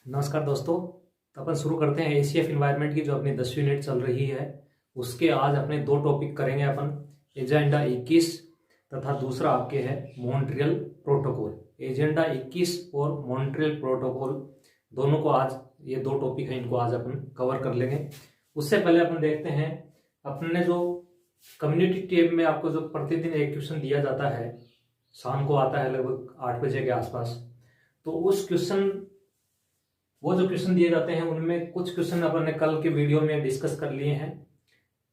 नमस्कार दोस्तों। तो अपन शुरू करते हैं एसीएफ इन्वायरमेंट की जो अपनी 10वीं यूनिट चल रही है उसके आज अपने दो टॉपिक करेंगे अपन। एजेंडा 21 तथा दूसरा आपके है मॉन्ट्रियल प्रोटोकॉल। एजेंडा 21 और मॉन्ट्रियल प्रोटोकॉल दोनों को आज ये दो टॉपिक हैं, इनको आज अपन कवर कर लेंगे। उससे पहले अपन देखते हैं अपने जो कम्युनिटी टैब में आपको जो प्रतिदिन एक क्वेश्चन दिया जाता है, शाम को आता है लगभग 8 बजे के आसपास। तो वो जो क्वेश्चन दिए जाते हैं उनमें कुछ क्वेश्चन अपन ने कल के वीडियो में डिस्कस कर लिए हैं।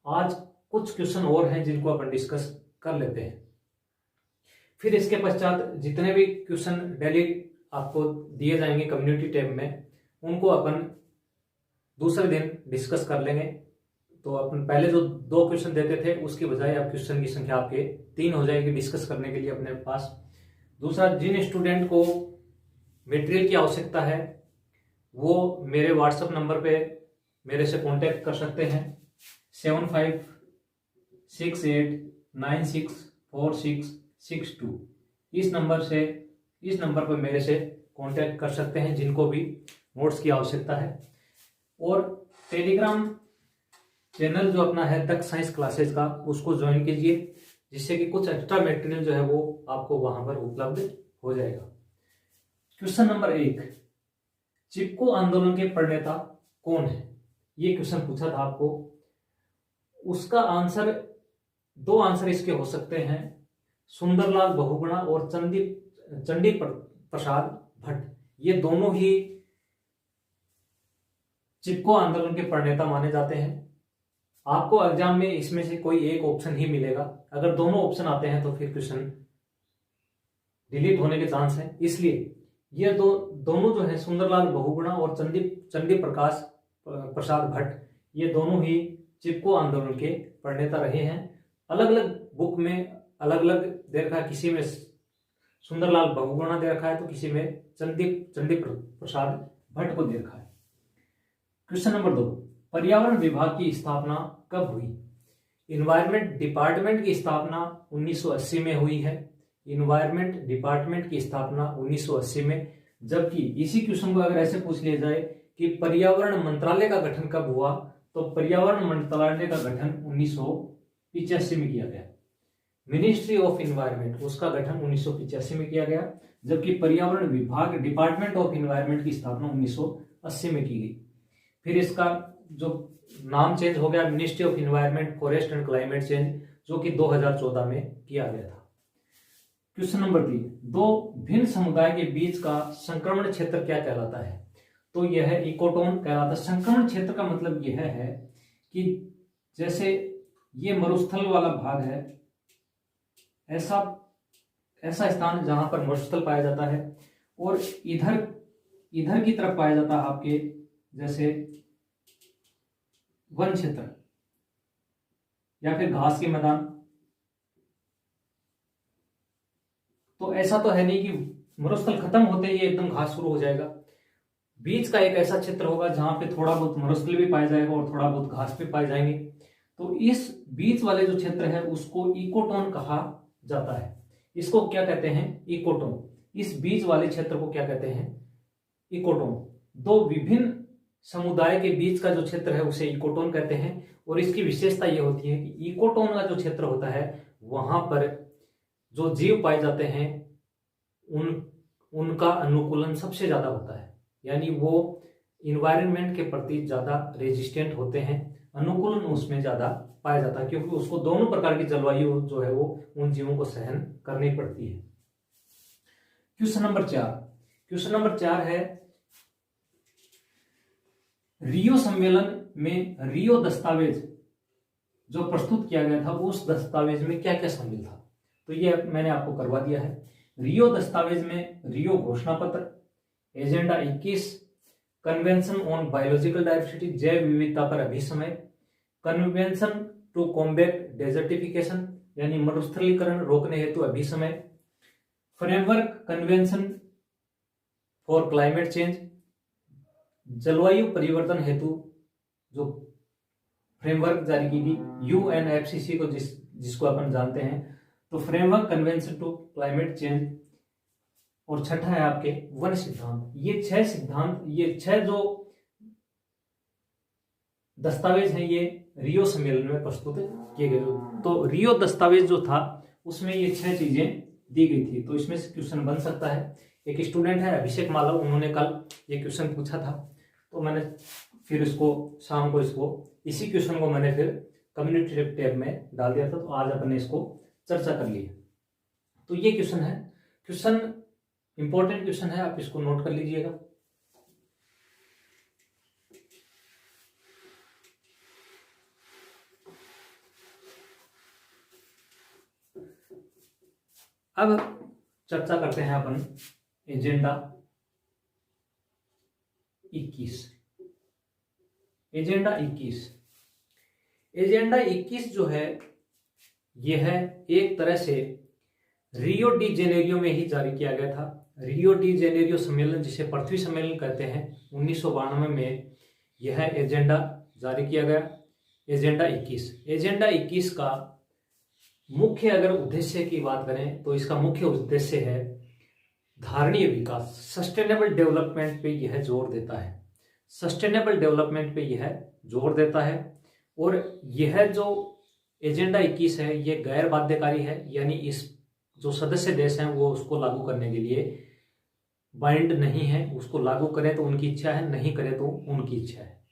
आज कुछ क्वेश्चन और हैं जिनको अपन डिस्कस कर लेते हैं। फिर इसके पश्चात जितने भी क्वेश्चन डेली आपको दिए जाएंगे कम्युनिटी टैब में, उनको अपन दूसरे दिन डिस्कस कर लेंगे। तो अपन पहले जो 2 क्वेश्चन देते थे उसकी बजाय अब क्वेश्चन की संख्या आपके 3 हो जाएगी डिस्कस करने के लिए अपने पास। दूसरा, जिन स्टूडेंट को मटेरियल की आवश्यकता है वो मेरे व्हाट्सएप नंबर पे मेरे से कांटेक्ट कर सकते हैं 7568964662। इस नंबर पर मेरे से कांटेक्ट कर सकते हैं जिनको भी नोट्स की आवश्यकता है। और टेलीग्राम चैनल जो अपना है दक्ष साइंस क्लासेज का, उसको ज्वाइन कीजिए, जिससे कि कुछ एक्स्ट्रा मटेरियल जो है वो आपको वहां पर उपलब्ध हो जाएगा। क्वेश्चन नंबर 1, चिपको आंदोलन के प्रणेता कौन है? ये क्वेश्चन पूछा था आपको। उसका आंसर 2 आंसर इसके हो सकते हैं, सुंदरलाल बहुगुणा और चंडी प्रसाद भट्ट। ये दोनों ही चिपको आंदोलन के प्रणेता माने जाते हैं। आपको एग्जाम में इसमें से कोई एक ऑप्शन ही मिलेगा। अगर दोनों ऑप्शन आते हैं तो फिर क्वेश्चन डिलीट होने के चांस है। इसलिए ये दोनों जो है सुंदरलाल बहुगुणा और चंडी प्रसाद भट्ट, ये दोनों ही चिपको आंदोलन के प्रणेता रहे हैं। अलग अलग बुक में अलग अलग दे रखा है, किसी में सुंदरलाल बहुगुणा दे रखा है तो किसी में चंडी प्रसाद भट्ट को दे रखा है। क्वेश्चन नंबर 2, पर्यावरण विभाग की स्थापना कब हुई? इन्वायरमेंट डिपार्टमेंट की स्थापना 1980 में हुई है। इन्वायरमेंट डिपार्टमेंट की स्थापना 1980 में। जबकि इसी क्वेश्चन को अगर ऐसे पूछ लिया जाए कि पर्यावरण मंत्रालय का गठन कब हुआ, तो पर्यावरण मंत्रालय का गठन 1985 में किया गया। मिनिस्ट्री ऑफ इन्वायरमेंट, उसका गठन 1985 में किया गया। जबकि पर्यावरण विभाग डिपार्टमेंट ऑफ इन्वायरमेंट की स्थापना 1980 में की गई। फिर इसका जो नाम चेंज हो गया, ministry of environment forest and climate change, जो कि 2014 में किया गया था। क्वेश्चन नंबर 3, 2 भिन्न समुदाय के बीच का संक्रमण क्षेत्र क्या कहलाता है? तो यह है इकोटोन कहलाता है। संक्रमण क्षेत्र का मतलब यह है कि जैसे ये मरुस्थल वाला भाग है, ऐसा स्थान जहां पर मरुस्थल पाया जाता है, और इधर की तरफ पाया जाता है आपके जैसे वन क्षेत्र या फिर घास के मैदान। तो ऐसा तो है नहीं कि मरुस्थल खत्म होते ही एकदम घास शुरू हो जाएगा। बीच का एक ऐसा क्षेत्र होगा जहां पे थोड़ा बहुत मरुस्थल भी पाया जाएगा और थोड़ा बहुत घास भी पाए जाएंगे। तो इस बीच वाले जो क्षेत्र है उसको इकोटोन कहा जाता है। इसको क्या कहते हैं? इकोटोन। इस बीच वाले क्षेत्र को क्या कहते हैं? इकोटोन। 2 विभिन्न समुदाय के बीच का जो क्षेत्र है उसे इकोटोन कहते हैं। और इसकी विशेषता यह होती है कि इकोटोन का जो क्षेत्र होता है वहां पर जो जीव पाए जाते हैं उनका अनुकूलन सबसे ज्यादा होता है, यानी वो इन्वायरमेंट के प्रति ज्यादा रेजिस्टेंट होते हैं, अनुकूलन उसमें ज्यादा पाया जाता है, क्योंकि उसको दोनों प्रकार की जलवायु जो है वो उन जीवों को सहन करनी पड़ती है। क्वेश्चन नंबर 4 है, रियो सम्मेलन में रियो दस्तावेज जो प्रस्तुत किया गया था उस दस्तावेज में क्या क्या शामिल था? तो ये मैंने आपको करवा दिया है। रियो दस्तावेज में रियो घोषणा पत्र, agenda 21, convention on biological diversity जैव विविधता पर अभिसमय, कन्वेंशन टू कॉम्बैट डेजर्टिफिकेशन यानी मरुस्थलीकरण रोकने हेतु अभिसमय, framework convention for climate change, जलवायु परिवर्तन हेतु जो फ्रेमवर्क जारी की गई यूएनएफसीसी को जिसको अपन जानते हैं, तो framework convention to climate change, और छठा है आपके वन सिद्धांत। ये 6 सिद्धांत, ये 6 जो दस्तावेज हैं ये रियो सम्मेलन में प्रस्तुत किए गए। तो रियो दस्तावेज जो था उसमें ये 6 चीजें दी गई थी। तो इसमें से क्वेश्चन बन सकता है। एक स्टूडेंट है अभिषेक मालव, उन्होंने कल ये क्वेश्चन पूछा था, तो मैंने फिर इसको शाम को इसी क्वेश्चन को मैंने फिर कम्युनिटी टैब में डाल दिया था। तो आज अपन ने इसको चर्चा कर ली। तो ये क्वेश्चन है, क्वेश्चन इंपॉर्टेंट क्वेश्चन है, आप इसको नोट कर लीजिएगा। अब चर्चा करते हैं अपन एजेंडा 21। एजेंडा 21, एजेंडा 21 जो है यह है एक तरह से रियो डी जेनेरियो में ही जारी किया गया था। रियो डी जेनेरियो सम्मेलन, जिसे पृथ्वी सम्मेलन कहते हैं, 1992 में यह एजेंडा जारी किया गया। एजेंडा 21, एजेंडा 21 का मुख्य अगर उद्देश्य की बात करें तो इसका मुख्य उद्देश्य है धारणीय विकास, सस्टेनेबल डेवलपमेंट पे यह जोर देता है। सस्टेनेबल डेवलपमेंट पे यह जोर देता है। और यह जो एजेंडा 21 है ये गैर बाध्यकारी है, यानी इस जो सदस्य देश हैं वो उसको लागू करने के लिए बाइंड नहीं है। उसको लागू करें तो उनकी इच्छा है, नहीं करें तो उनकी इच्छा है।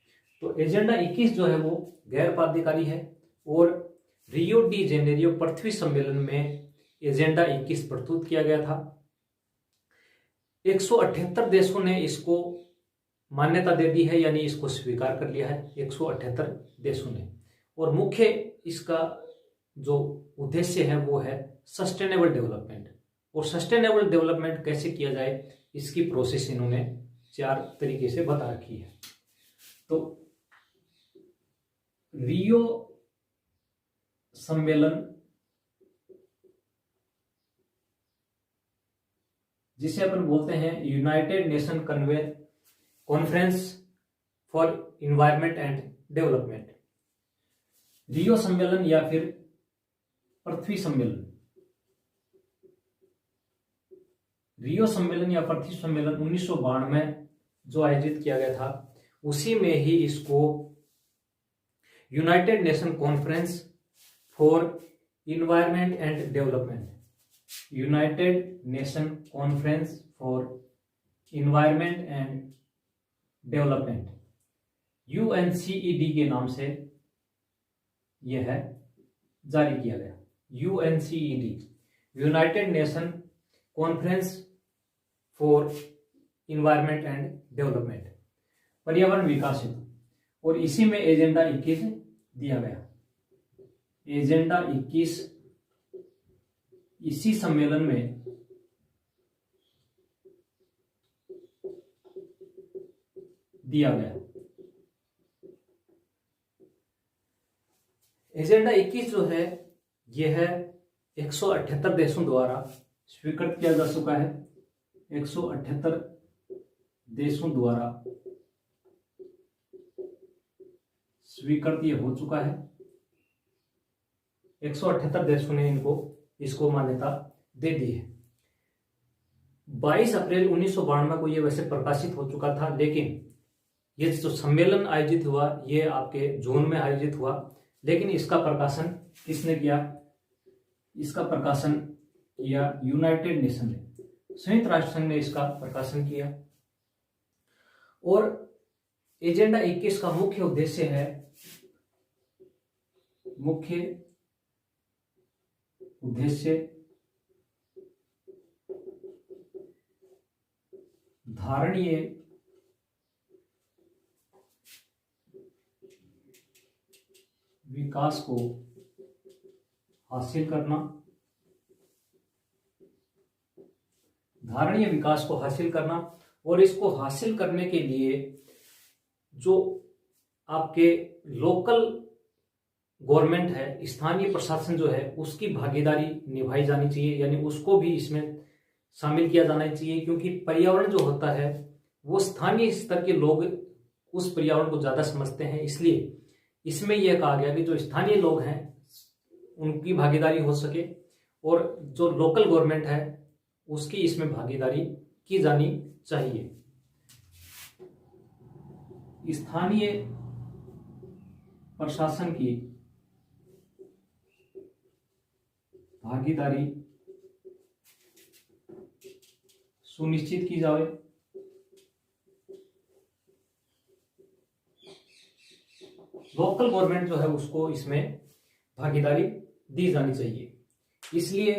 तो एजेंडा 21 जो है वो गैर बाध्यकारी है। और रियो डी जेनेरियो पृथ्वी सम्मेलन में एजेंडा 21 प्रस्तुत किया गया था। 178 देशों ने इसको मान्यता दे दी है, यानी इसको स्वीकार कर लिया है 178 देशों ने। और मुख्य इसका जो उद्देश्य है वो है सस्टेनेबल डेवलपमेंट। और सस्टेनेबल डेवलपमेंट कैसे किया जाए इसकी प्रोसेस इन्होंने 4 तरीके से बता रखी है। तो रियो सम्मेलन, जिसे अपन बोलते हैं United Nation conference for environment and development, Rio सम्मेलन या फिर पृथ्वी सम्मेलन। रियो सम्मेलन या पृथ्वी सम्मेलन 1992 में जो आयोजित किया गया था, उसी में ही इसको United Nation conference for environment and development, United Nation conference for environment and development, UNCED के नाम से यह है जारी किया गया। UNCED, United Nation conference for environment and development, पर्यावरण विकास हेतु। और इसी में एजेंडा 21 दिया गया। एजेंडा 21 इसी सम्मेलन में दिया गया। एजेंडा 21 जो है यह 178 देशों द्वारा स्वीकृत किया जा चुका है। 178 देशों द्वारा स्वीकृत ये हो चुका है। 178 देशों ने इसको मान्यता दे दी है। 22 अप्रैल 1992 को ये वैसे प्रकाशित हो चुका था, लेकिन ये जो सम्मेलन आयोजित हुआ ये आपके जून में आयोजित हुआ, लेकिन इसका प्रकाशन किसने किया? इसका प्रकाशन किया यूनाइटेड नेशन ने, संयुक्त राष्ट्र संघ ने इसका प्रकाशन किया। और एजेंडा 21 का मुख्य उद्देश्य है, धारणीय विकास को हासिल करना, धारणीय विकास को हासिल करना। और इसको हासिल करने के लिए जो आपके लोकल गवर्नमेंट है, स्थानीय प्रशासन जो है, उसकी भागीदारी निभाई जानी चाहिए, यानी उसको भी इसमें शामिल किया जाना चाहिए। क्योंकि पर्यावरण जो होता है वो स्थानीय स्तर के लोग उस पर्यावरण को ज्यादा समझते हैं, इसलिए इसमें यह कहा गया कि जो स्थानीय लोग हैं उनकी भागीदारी हो सके और जो लोकल गवर्नमेंट है उसकी इसमें भागीदारी की जानी चाहिए। स्थानीय प्रशासन की भागीदारी सुनिश्चित की जाए। लोकल गवर्नमेंट जो है उसको इसमें भागीदारी दी जानी चाहिए। इसलिए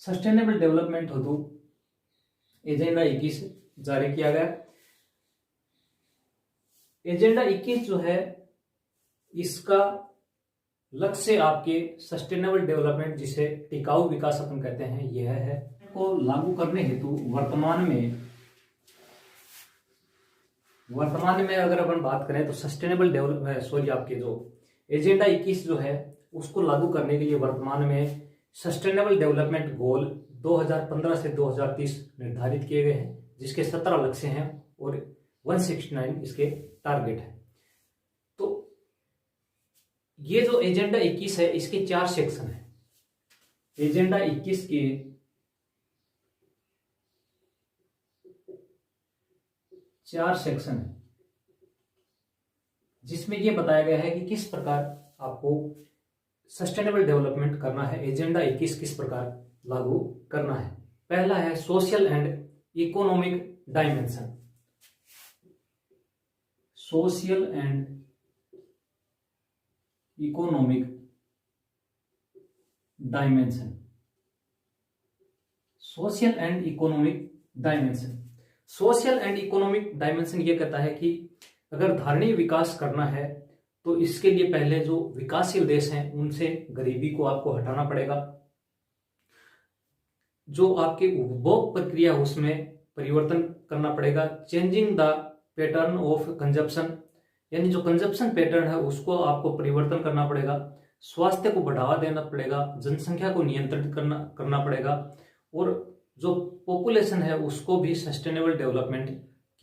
सस्टेनेबल डेवलपमेंट हेतु एजेंडा 21 जारी किया गया। एजेंडा 21 जो है इसका लक्ष्य आपके सस्टेनेबल डेवलपमेंट, जिसे टिकाऊ विकास अपन कहते हैं, यह है को लागू करने हेतु वर्तमान में अगर अपन बात करें तो सस्टेनेबल डेवलपमेंट आपके जो एजेंडा 21 जो है उसको लागू करने के लिए वर्तमान में सस्टेनेबल डेवलपमेंट गोल 2015 से 2030 निर्धारित किए गए हैं, जिसके 17 लक्ष्य हैं और 169 इसके टारगेट है। तो ये जो एजेंडा 21 है इसके 4 सेक्शन है। एजेंडा 21 के 4 सेक्शन है, जिसमें यह बताया गया है कि किस प्रकार आपको सस्टेनेबल डेवलपमेंट करना है, एजेंडा 21 किस प्रकार लागू करना है। पहला है social and economic dimension. Social and economic dimension. Social and economic dimension. Social and economic dimension ये कहता है कि अगर धारणीय विकास करना है तो इसके लिए पहले जो विकासशील देश हैं उनसे गरीबी को आपको हटाना पड़ेगा। जो आपके उपभोग प्रक्रिया उसमें परिवर्तन करना पड़ेगा। Changing the pattern of consumption, यानी जो कंजप्शन पैटर्न है उसको आपको परिवर्तन करना पड़ेगा। स्वास्थ्य को बढ़ावा देना पड़ेगा। जनसंख्या को नियंत्रित करना पड़ेगा। और जो पॉपुलेशन है उसको भी सस्टेनेबल डेवलपमेंट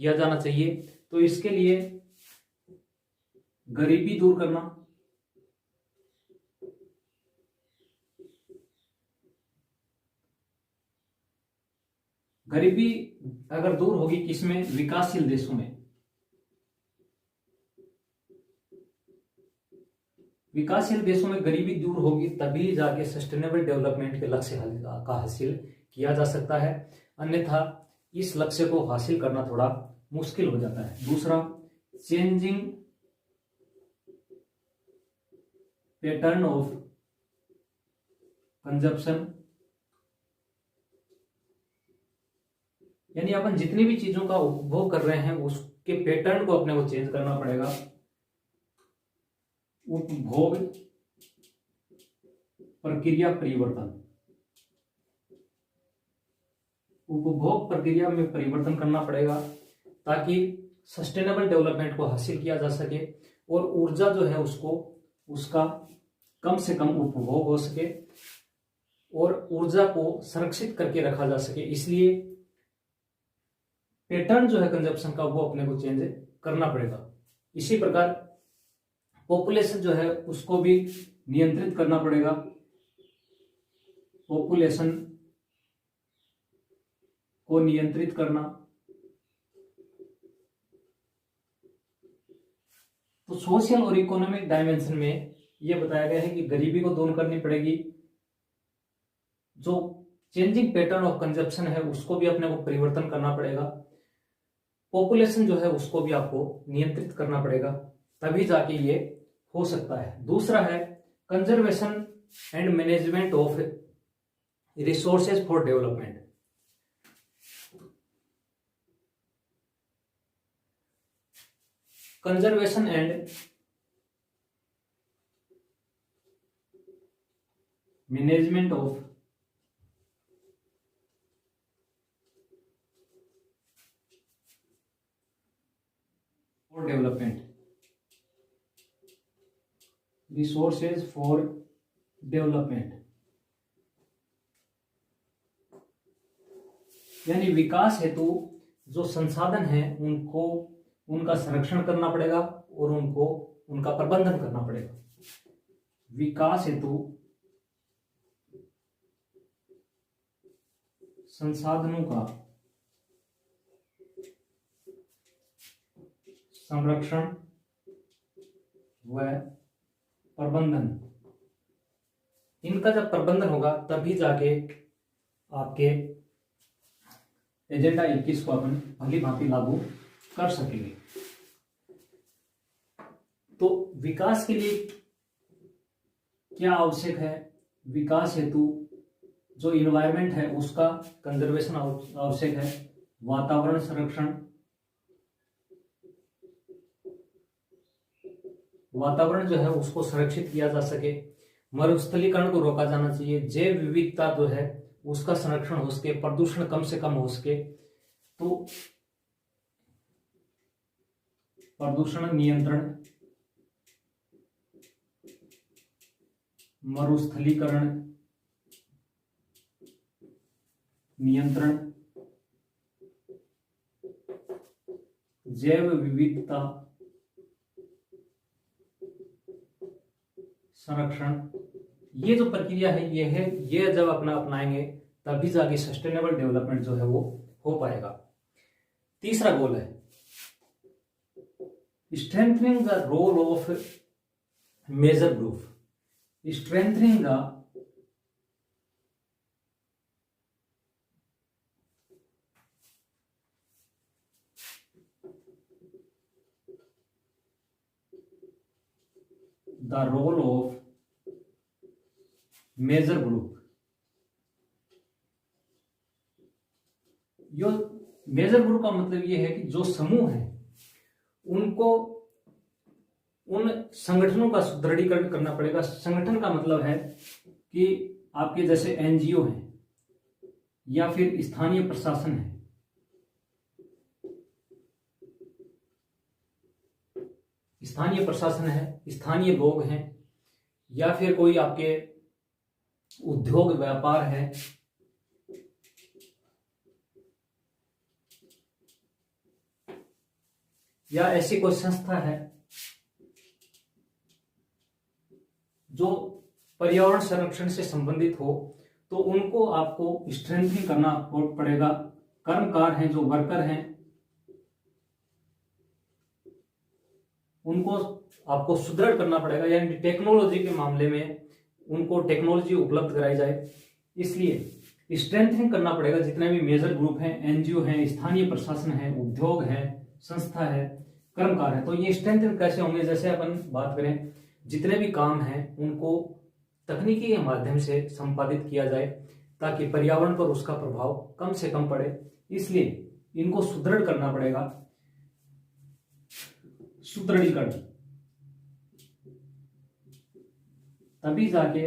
किया जाना चाहिए। तो इसके लिए गरीबी दूर करना, गरीबी अगर दूर होगी किसमें, विकासशील देशों में। विकासशील देशों में गरीबी दूर होगी तभी जाके सस्टेनेबल डेवलपमेंट के लक्ष्य का हासिल किया जा सकता है, अन्यथा इस लक्ष्य को हासिल करना थोड़ा मुश्किल हो जाता है। दूसरा, चेंजिंग पैटर्न ऑफ कंजप्शन, यानी अपन जितनी भी चीजों का उपभोग कर रहे हैं उसके पैटर्न को अपने को चेंज करना पड़ेगा। उपभोग प्रक्रिया परिवर्तन, उपभोग प्रक्रिया में परिवर्तन करना पड़ेगा ताकि सस्टेनेबल डेवलपमेंट को हासिल किया जा सके और ऊर्जा जो है उसका कम से कम उपभोग हो सके और ऊर्जा को संरक्षित करके रखा जा सके। इसलिए पैटर्न जो है कंजप्शन का वो अपने को चेंज करना पड़ेगा। इसी प्रकार पॉपुलेशन जो है उसको भी नियंत्रित करना पड़ेगा। पॉपुलेशन को नियंत्रित करना, तो सोशल और इकोनॉमिक डायमेंशन में यह बताया गया है कि गरीबी को दूर करनी पड़ेगी। जो चेंजिंग पैटर्न ऑफ कंजप्शन है उसको भी अपने को परिवर्तन करना पड़ेगा। पॉपुलेशन जो है उसको भी आपको नियंत्रित करना पड़ेगा, तभी जाके ये हो सकता है। दूसरा है conservation and management of resources for development. Conservation and management of for development, resources for development, यानी विकास हेतु जो संसाधन है उनका संरक्षण करना पड़ेगा और उनका प्रबंधन करना पड़ेगा। विकास हेतु संसाधनों का संरक्षण व प्रबंधन, इनका जब प्रबंधन होगा तभी जाके आपके एजेंडा 21 को अपन भली भांति लागू कर सकेंगे। तो विकास के लिए क्या आवश्यक है? विकास हेतु जो इन्वायरमेंट है उसका कंजर्वेशन आवश्यक है, वातावरण संरक्षण, वातावरण जो है उसको संरक्षित किया जा सके, मरुस्थलीकरण को रोका जाना चाहिए, जैव विविधता जो है उसका संरक्षण हो सके, प्रदूषण कम से कम हो सके। तो प्रदूषण नियंत्रण, मरुस्थलीकरण नियंत्रण, जैव विविधता संरक्षण, ये जो प्रक्रिया है ये जब अपना अपनाएंगे तभी जाके सस्टेनेबल डेवलपमेंट जो है वो हो पाएगा। तीसरा गोल है strengthening the role of major group, strengthening the role of major group. यो मेजर ग्रुप का मतलब यह है कि जो समूह है उनको उन संगठनों का सुदृढ़ीकरण करना पड़ेगा। संगठन का मतलब है कि आपके जैसे एनजीओ हैं या फिर स्थानीय प्रशासन है, स्थानीय प्रशासन है, स्थानीय लोग हैं, या फिर कोई आपके उद्योग व्यापार है, या ऐसी कोई संस्था है जो पर्यावरण संरक्षण से संबंधित हो, तो उनको आपको स्ट्रेंथनिंग करना पड़ेगा। कर्मकार हैं, जो वर्कर हैं, उनको आपको सुदृढ़ करना पड़ेगा, यानी टेक्नोलॉजी के मामले में उनको टेक्नोलॉजी उपलब्ध कराई जाए। इसलिए स्ट्रेंथनिंग करना पड़ेगा। जितने भी मेजर ग्रुप हैं, एनजीओ हैं, स्थानीय प्रशासन है, उद्योग है, संस्था है, कर्मकार है, तो ये स्ट्रेंथनिंग कैसे होंगे? जैसे अपन बात करें, जितने भी काम हैं उनको तकनीकी के माध्यम से संपादित किया जाए ताकि पर्यावरण पर उसका प्रभाव कम से कम पड़े। इसलिए इनको सुदृढ़ करना पड़ेगा, सुदृढ़ीकरण, तभी जाके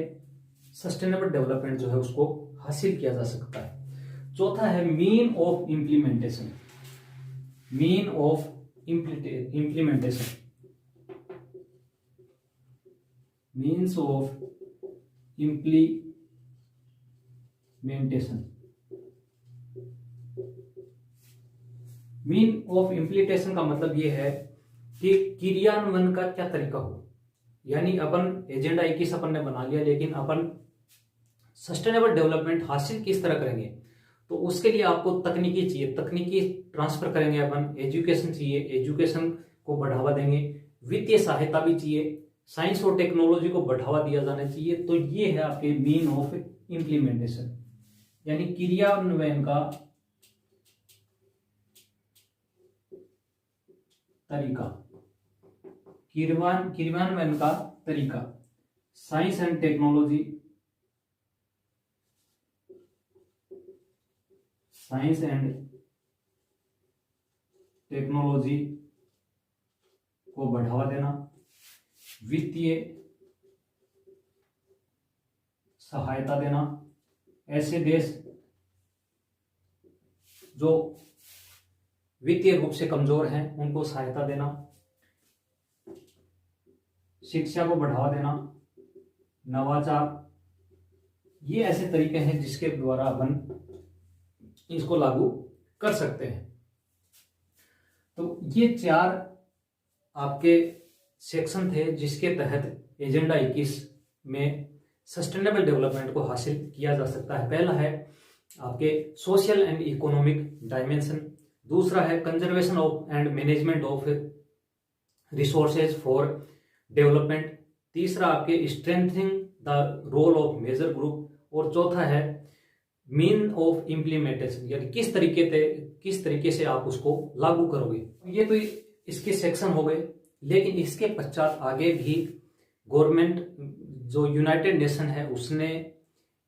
सस्टेनेबल डेवलपमेंट जो है उसको हासिल किया जा सकता है। चौथा है mean of implementation, mean of implementation, means of implementation. Mean of implementation का मतलब यह है कि क्रियान्वयन का क्या तरीका हो। यानी अपन एजेंडा 21 अपन ने बना लिया, लेकिन अपन सस्टेनेबल डेवलपमेंट हासिल किस तरह करेंगे? तो उसके लिए आपको तकनीकी चाहिए, तकनीकी ट्रांसफर करेंगे अपन, एजुकेशन चाहिए, एजुकेशन को बढ़ावा देंगे, वित्तीय सहायता भी चाहिए, साइंस और टेक्नोलॉजी को बढ़ावा दिया जाना चाहिए। तो ये है आपके मीन ऑफ इम्प्लीमेंटेशन, यानी क्रियान्वयन का तरीका, क्रियान्वयन का तरीका। Science and technology, science and technology को बढ़ावा देना, वित्तीय सहायता देना, ऐसे देश जो वित्तीय रूप से कमजोर हैं उनको सहायता देना, शिक्षा को बढ़ावा देना, नवाचार, ये ऐसे तरीके हैं जिसके द्वारा अपन इसको लागू कर सकते हैं। तो ये 4 आपके सेक्शन थे जिसके तहत एजेंडा 21 में सस्टेनेबल डेवलपमेंट को हासिल किया जा सकता है। पहला है आपके सोशल एंड इकोनॉमिक डायमेंशन। दूसरा है conservation of and management of resources for development. तीसरा आपके strengthening the role of major group. और चौथा है मीन ऑफ इम्प्लीमेंटेशन, यानी किस तरीके से आप उसको लागू करोगे। ये तो इसके सेक्शन हो गए, लेकिन इसके पश्चात आगे भी गवर्नमेंट जो यूनाइटेड नेशन है उसने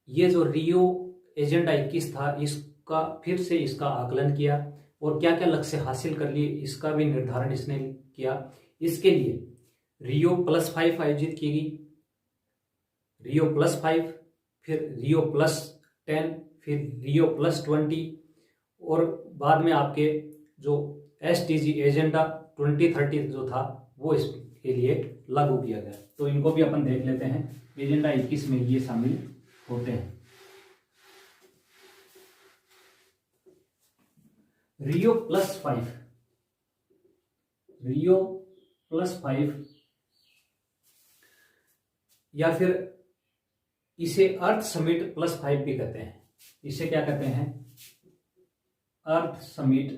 ये जो रियो एजेंडा 21 था इसका फिर से इसका आकलन किया और क्या क्या लक्ष्य हासिल कर लिए इसका भी निर्धारण इसने किया। इसके लिए Rio+5 आयोजित की गई, Rio+5, फिर Rio+10, फिर Rio+20 और बाद में आपके जो SDG एजेंडा 2030 जो था वो इसके लिए लागू किया गया। तो इनको भी अपन देख लेते हैं। एजेंडा 21 में ये शामिल होते हैं। Rio+5 या फिर इसे अर्थ समिट +5 भी कहते हैं। इसे क्या कहते हैं? अर्थ समिट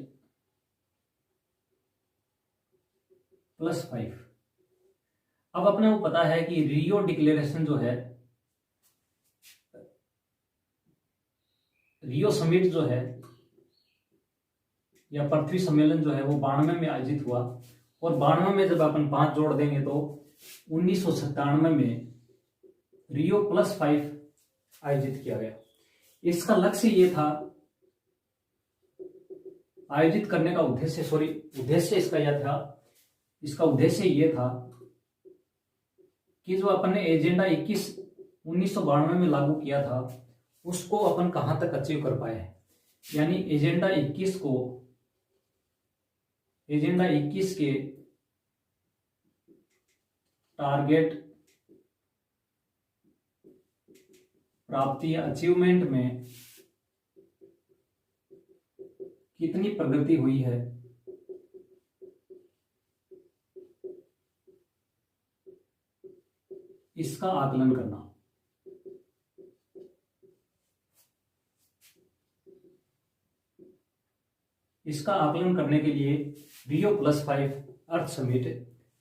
+5। अब अपने को पता है कि रियो डिक्लेरेशन जो है, रियो समिट जो है या पृथ्वी सम्मेलन जो है वो 92 में आयोजित हुआ। और 92 में जब अपन 5 जोड़ देंगे तो 1997 में Rio+5 आयोजित किया गया। इसका लक्ष्य ये था, आयोजित करने का उद्देश्य इसका यह था, इसका उद्देश्य ये था कि जो अपन ने एजेंडा 21 1992 में लागू किया था उसको अपन कहां तक अचीव कर पाए हैं। यानी एजेंडा 21 के टारगेट प्राप्ति या अचीवमेंट में कितनी प्रगति हुई है, इसका आकलन करना। इसका आकलन करने के लिए Rio+5 अर्थ समिट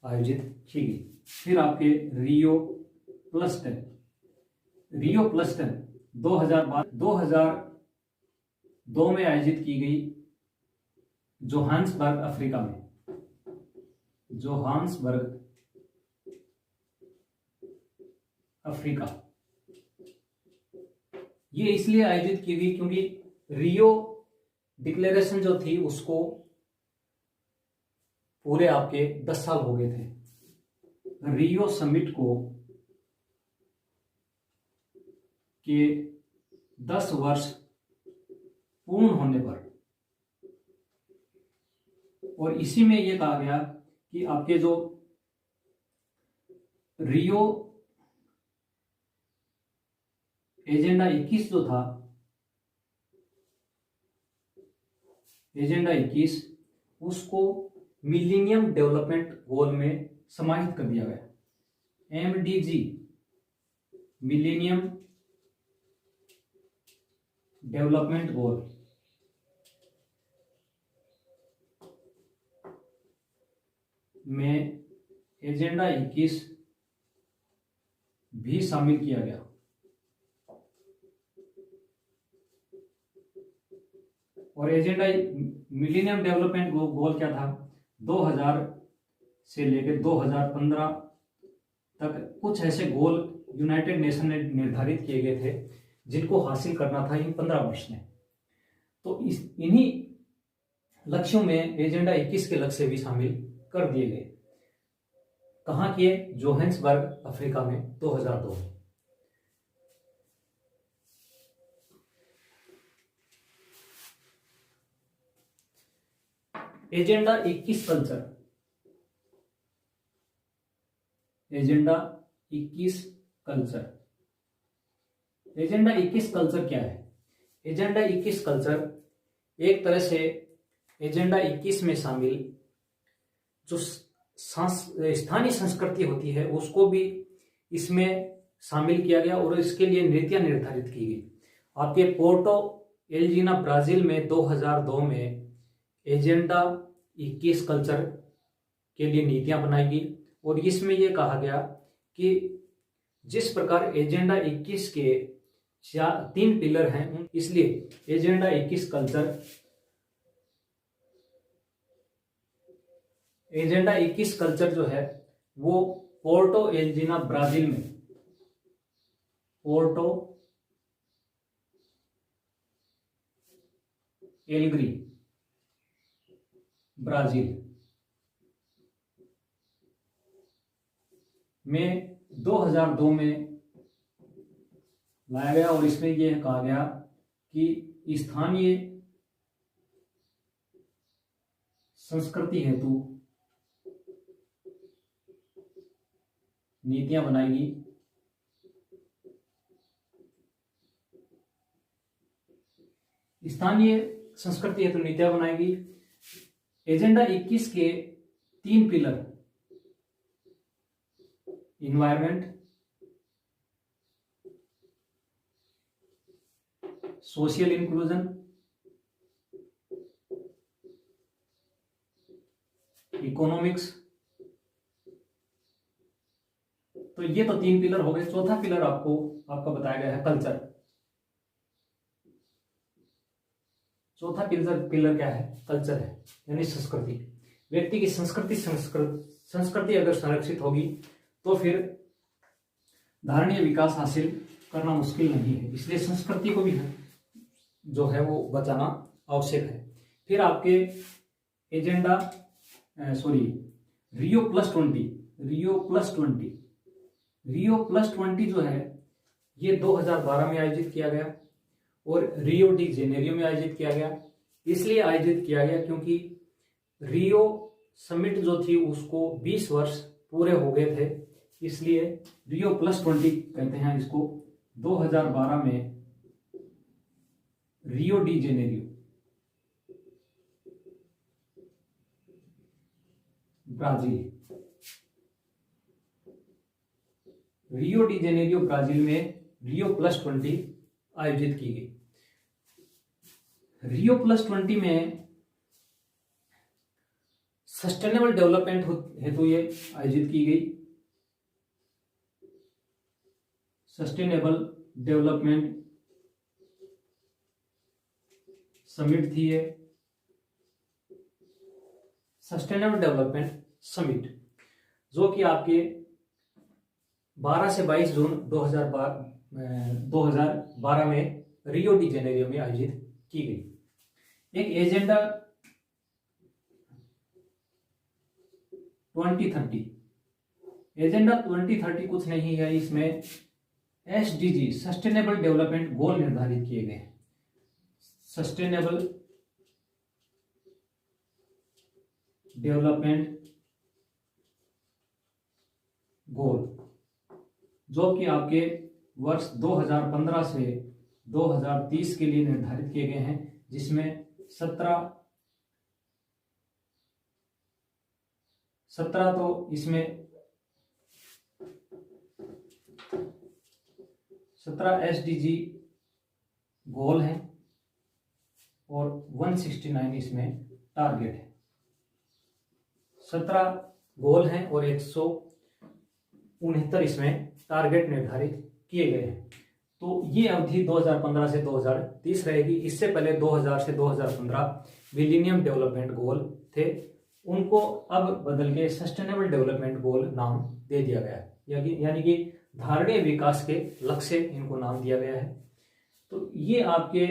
आयोजित की गई। फिर आपके Rio+10 2002 में आयोजित की गई जोहान्सबर्ग अफ्रीका में। जोहान्सबर्ग अफ्रीका ये इसलिए आयोजित की गई क्योंकि रियो डिक्लेरेशन जो थी उसको पूरे आपके 10 साल हो गए थे। रियो समिट को के 10 वर्ष पूर्ण होने पर, और इसी में यह कहा गया कि आपके जो रियो एजेंडा 21 जो था, एजेंडा 21 उसको मिलेनियम डेवलपमेंट गोल में समाहित कर दिया गया। MDG मिलेनियम डेवलपमेंट गोल में एजेंडा 21 भी शामिल किया गया। और एजेंडा मिलेनियम डेवलपमेंट गोल क्या था? 2000 से लेकर 2015 तक कुछ ऐसे गोल यूनाइटेड नेशन ने निर्धारित किए गए थे जिनको हासिल करना था इन 15 वर्ष में। तो इन्हीं लक्ष्यों में एजेंडा 21 के लक्ष्य भी शामिल कर दिए गए। कहाँ किए? जोहान्सबर्ग अफ्रीका में 2002 में। Agenda 21 culture, agenda 21 culture, agenda 21 culture क्या है? एजेंडा 21 कल्चर एक तरह से एजेंडा 21 में शामिल जो स्थानीय संस्कृति होती है उसको भी इसमें शामिल किया गया और इसके लिए नीतियां निर्धारित की गई। आपके पोर्टो एल्जीना ब्राजील में 2002 में एजेंडा 21 कल्चर के लिए नीतियां बनाई गई और इसमें यह कहा गया कि जिस प्रकार एजेंडा 21 के 3 पिलर हैं, इसलिए एजेंडा 21 कल्चर जो है वो पोर्टो एल्जीना ब्राजील में, पोर्टो एलग्री ब्राजील में 2002 में लाया गया और इसमें यह कहा गया कि स्थानीय संस्कृति हेतु नीतियां बनाएगी। स्थानीय संस्कृति हेतु नीतियां बनाएगी। एजेंडा 21 के 3 pillar, environment, social inclusion, economics, तो ये तो 3 पिलर हो गए। चौथा पिलर आपका बताया गया है कल्चर। चौथा पिलर क्या है? कल्चर है, यानी संस्कृति। व्यक्ति की संस्कृति अगर संरक्षित होगी तो फिर धारणीय विकास हासिल करना मुश्किल नहीं है, इसलिए संस्कृति को भी जो है वो बचाना आवश्यक है। फिर आपके एजेंडा रियो प्लस 20 जो है ये 2012 में आयोजित किया गया और रियो डी जेनेरियो में आयोजित किया गया। इसलिए आयोजित किया गया क्योंकि रियो समिट जो थी उसको 20 वर्ष पूरे हो गए थे, इसलिए रियो प्लस 20 कहते हैं इसको। 2012 में Rio de Janeiro Brazil, Rio de Janeiro Brazil में रियो प्लस 20 आयोजित की गई। रियो प्लस 20 में सस्टेनेबल डेवलपमेंट हेतु ये आयोजित की गई। सस्टेनेबल डेवलपमेंट समिट थी ये, सस्टेनेबल डेवलपमेंट समिट, जो कि आपके 12 से 22 जून 2012 में रियो डी जेनेरियो में आयोजित की गई। एक एजेंडा 2030, एजेंडा 2030 कुछ नहीं है, इसमें SDG सस्टेनेबल डेवलपमेंट गोल निर्धारित किए गए हैं। सस्टेनेबल डेवलपमेंट गोल, जो कि आपके वर्ष 2015 से 2030 के लिए निर्धारित किए गए हैं, जिसमें 17 तो इसमें 17 SDG गोल हैं और 169 इसमें टारगेट है। 17 गोल हैं और 169 इसमें टारगेट निर्धारित किए गए हैं। तो ये अवधि 2015 से 2030 रहेगी। इससे पहले 2000 से 2015 मिलेनियम डेवलपमेंट गोल थे, उनको अब बदल के सस्टेनेबल डेवलपमेंट गोल नाम दे दिया गया है, यानी कि धारणीय विकास के लक्ष्य इनको नाम दिया गया है। तो ये आपके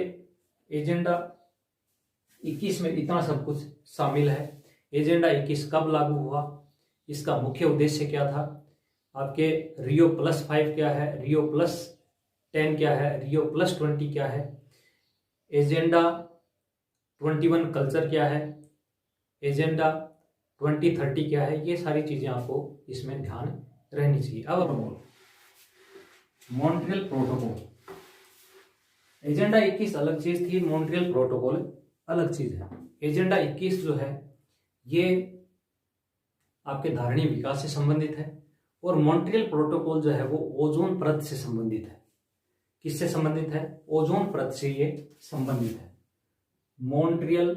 एजेंडा 21 में इतना सब कुछ शामिल है। एजेंडा 21 कब लागू हुआ, इसका मुख्य उद्देश्य क्या था, आपके रियो प्लस 5 क्या है, रियो प्लस 10 क्या है, रियो प्लस 20 क्या है, एजेंडा 21 कल्चर क्या है, एजेंडा 2030 क्या है, ये सारी चीजें आपको इसमें ध्यान रहनी चाहिए। अब मॉन्ट्रियल प्रोटोकॉल, एजेंडा 21 अलग चीज थी, मॉन्ट्रियल प्रोटोकॉल अलग चीज है। एजेंडा 21 जो है ये आपके धारणीय विकास से संबंधित है और मॉन्ट्रियल प्रोटोकॉल जो है वो ओजोन परत से संबंधित है। किससे संबंधित है? ओजोन परत से ये संबंधित है। Montreal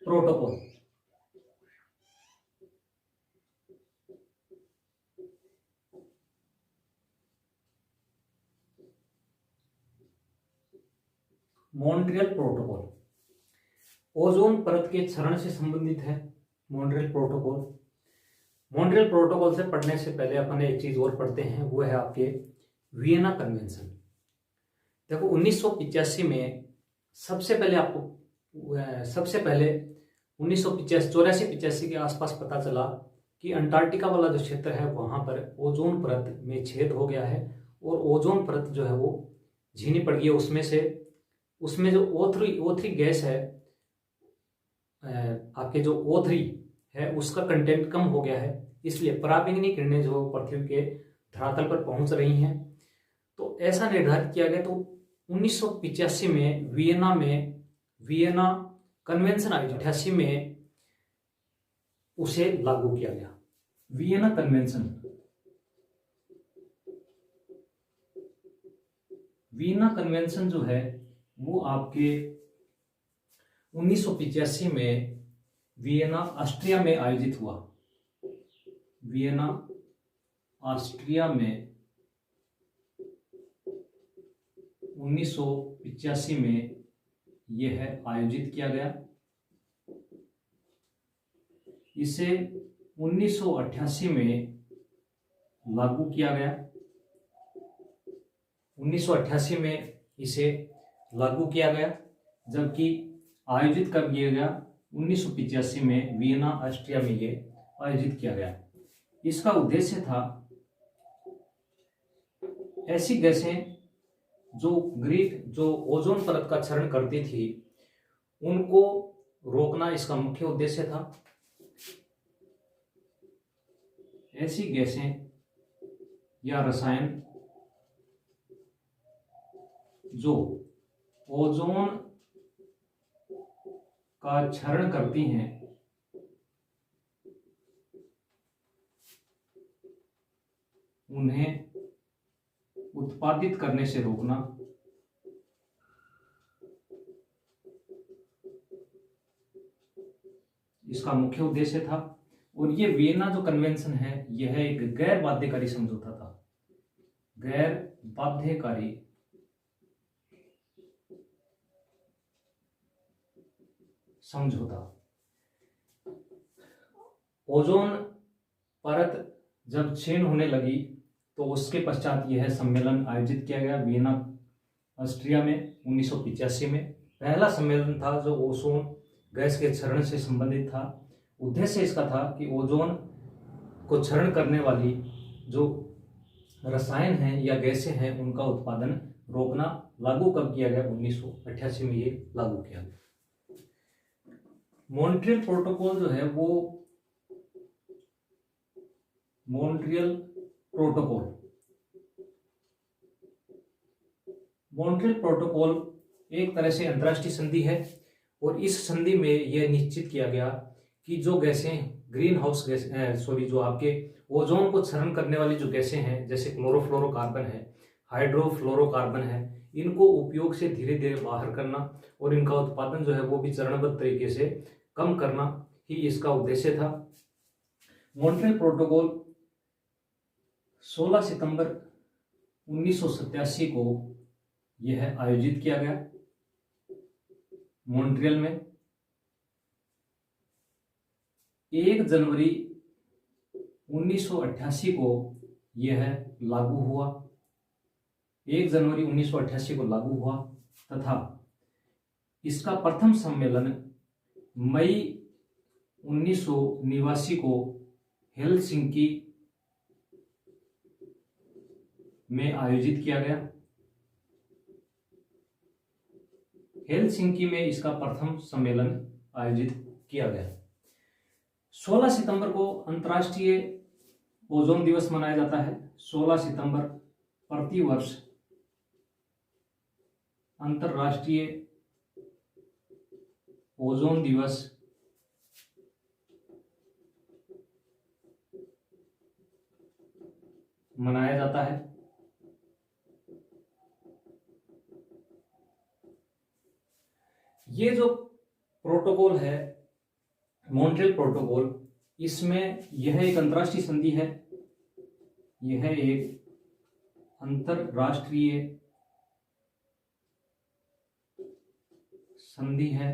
protocol. Montreal protocol ozone परत के क्षरण से संबंधित है। Montreal protocol. मॉन्ट्रियल प्रोटोकॉल से पढ़ने से पहले अपन एक चीज और पढ़ते हैं, वो है आपके वियना कन्वेंशन। देखो 1985 में सबसे पहले 1984-85 के आसपास पता चला कि अंटार्कटिका वाला जो क्षेत्र है वहां पर ओजोन परत में छेद हो गया है और ओजोन परत जो है वो झीनी पड़ गई है। उसमें जो O3 गैस है, आपके जो O3 है उसका कंटेंट कम हो गया है, इसलिए पराबैंगनी किरणें जो पृथ्वी के धरातल पर पहुंच रही हैं। तो ऐसा निर्धारित किया गया। तो 1985 में वियना कन्वेंशन आई, 88 में उसे लागू किया गया। वियना कन्वेंशन जो है वो आपके 1985 में वियना ऑस्ट्रिया में आयोजित हुआ। वियना ऑस्ट्रिया में 1985 में यह आयोजित किया गया। इसे 1988 में लागू किया गया। 1988 में इसे लागू किया गया, जबकि आयोजित कब किया गया? 1985 में वियना ऑस्ट्रिया में ये आयोजित किया गया। इसका उद्देश्य था ऐसी गैसें जो ओजोन परत का क्षरण करती थी उनको रोकना, इसका मुख्य उद्देश्य था। ऐसी गैसें या रसायन जो ओजोन का क्षरण करती हैं उन्हें उत्पादित करने से रोकना। इसका मुख्य उद्देश्य था। और ये वियना जो कन्वेंशन है यह एक गैर बाध्यकारी समझौता था। गैर बाध्यकारी समझौता। ओजोन परत जब क्षीण होने लगी तो उसके पश्चात यह सम्मेलन आयोजित किया गया वियना ऑस्ट्रिया में 1985 में। पहला सम्मेलन था जो ओजोन गैस के क्षरण से संबंधित था। उद्देश्य इसका था कि ओजोन को क्षरण करने वाली जो रसायन हैं या गैसें हैं उनका उत्पादन रोकना। लागू कब किया गया? 1988 में ये लागू किया गया। मॉन्ट्रियल प्रोटोकॉल जो है वो मॉन्ट्रियल प्रोटोकॉल एक तरह से अंतर्राष्ट्रीय संधि है और इस संधि में यह निश्चित किया गया कि जो गैसें ग्रीन हाउस गैस जो आपके ओजोन को क्षरण करने वाली जो गैसें हैं, जैसे क्लोरोफ्लोरोकार्बन है, हाइड्रोफ्लोरोकार्बन है, इनको उपयोग से धीरे धीरे बाहर करना और इनका उत्पादन जो है वो भी चरणबद्ध तरीके से कम करना ही इसका उद्देश्य था। मॉन्ट्रियल प्रोटोकॉल 16 सितंबर 1987 को यह आयोजित किया गया मॉन्ट्रियल में। 1 जनवरी 1988 को यह लागू हुआ। 1 जनवरी 1988 को लागू हुआ तथा इसका प्रथम सम्मेलन मई 1989 को हेलसिंकी में आयोजित किया गया। हेलसिंकी में इसका प्रथम सम्मेलन आयोजित किया गया। 16 सितंबर को अंतर्राष्ट्रीय ओजोन दिवस मनाया जाता है। 16 सितंबर प्रतिवर्ष अंतर्राष्ट्रीय ओजोन दिवस मनाया जाता है। ये जो प्रोटोकॉल है मॉन्ट्रियल प्रोटोकॉल, इसमें यह एक अंतर्राष्ट्रीय संधि है, यह एक अंतरराष्ट्रीय संधि है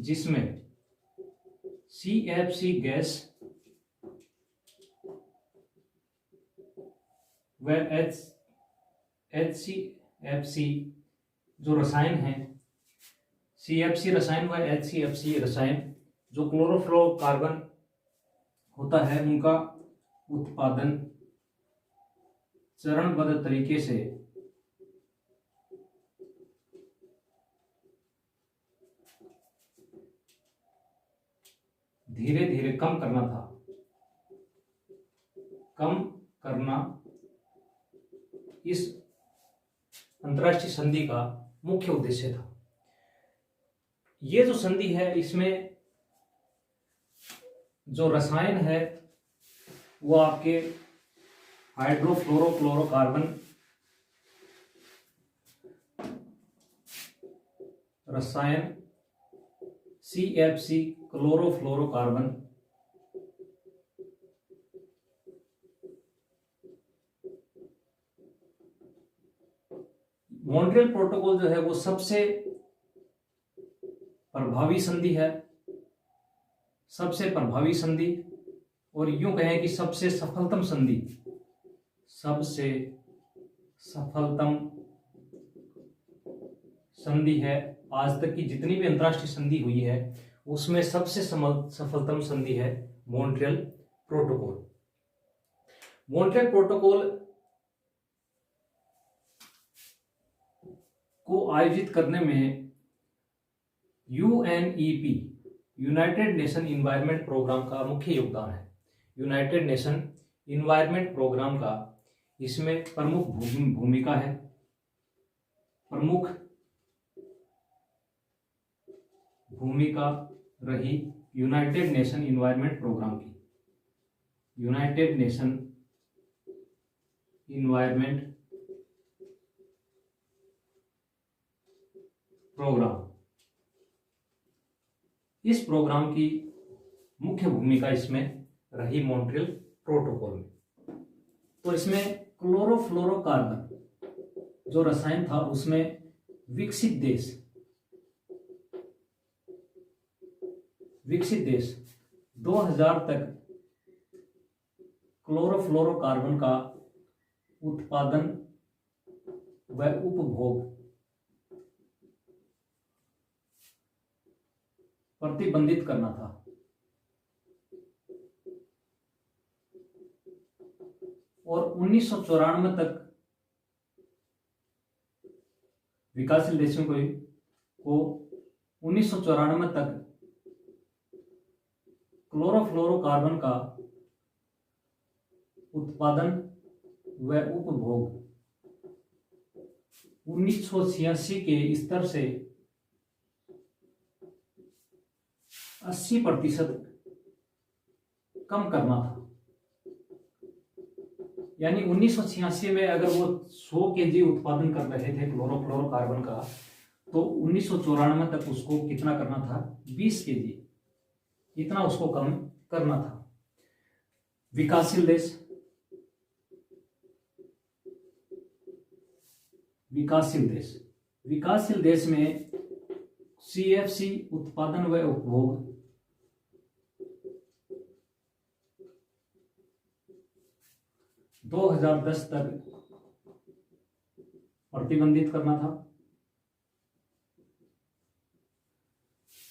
जिसमें CFC गैस व HCFC जो रसायन है, CFC रसायन व HCFC रसायन जो क्लोरोफ्लोरोकार्बन होता है, उनका उत्पादन चरणबद्ध तरीके से धीरे धीरे कम करना था। कम करना इस अंतर्राष्ट्रीय संधि का मुख्य उद्देश्य था। ये जो संधि है, इसमें जो रसायन है वो आपके हाइड्रोफ्लोरोक्लोरोकार्बन रसायन, CFC क्लोरोफ्लोरोकार्बन, मॉन्ट्रियल प्रोटोकॉल जो है वो सबसे प्रभावी संधि है, सबसे प्रभावी संधि, और यूं कहें कि सबसे सफलतम संधि, सबसे सफलतम संधि है। आज तक की जितनी भी अंतर्राष्ट्रीय संधि हुई है उसमें सबसे सफलतम संधि है मॉन्ट्रियल प्रोटोकॉल। मॉन्ट्रियल प्रोटोकॉल को आयोजित करने में UNEP United Nation environment programme का मुख्य योगदान है। यूनाइटेड नेशन इन्वायरमेंट प्रोग्राम का इसमें प्रमुख भूमिका है, प्रमुख भूमिका रही यूनाइटेड नेशन इन्वायरमेंट प्रोग्राम की। यूनाइटेड नेशन इन्वायरमेंट प्रोग्राम, इस प्रोग्राम की मुख्य भूमिका इसमें रही मॉन्ट्रियल प्रोटोकॉल में। तो इसमें क्लोरोफ्लोरोकार्बन जो रसायन था उसमें विकसित देश 2000 तक क्लोरोफ्लोरोकार्बन का उत्पादन व उपभोग प्रतिबंधित करना था। और 1994 तक विकासशील देशों को 1994 तक क्लोरोफ्लोरोकार्बन का उत्पादन व उपभोग 1986 के स्तर से 80% कम करना था। यानी 1986 में अगर वो 100 kg उत्पादन कर रहे थे क्लोरोफ्लोरोकार्बन का, तो 1994 तक उसको कितना करना था? 20 kg, इतना उसको कम करना था। विकासशील देश में CFC उत्पादन व उपभोग 2010 तक प्रतिबंधित करना था।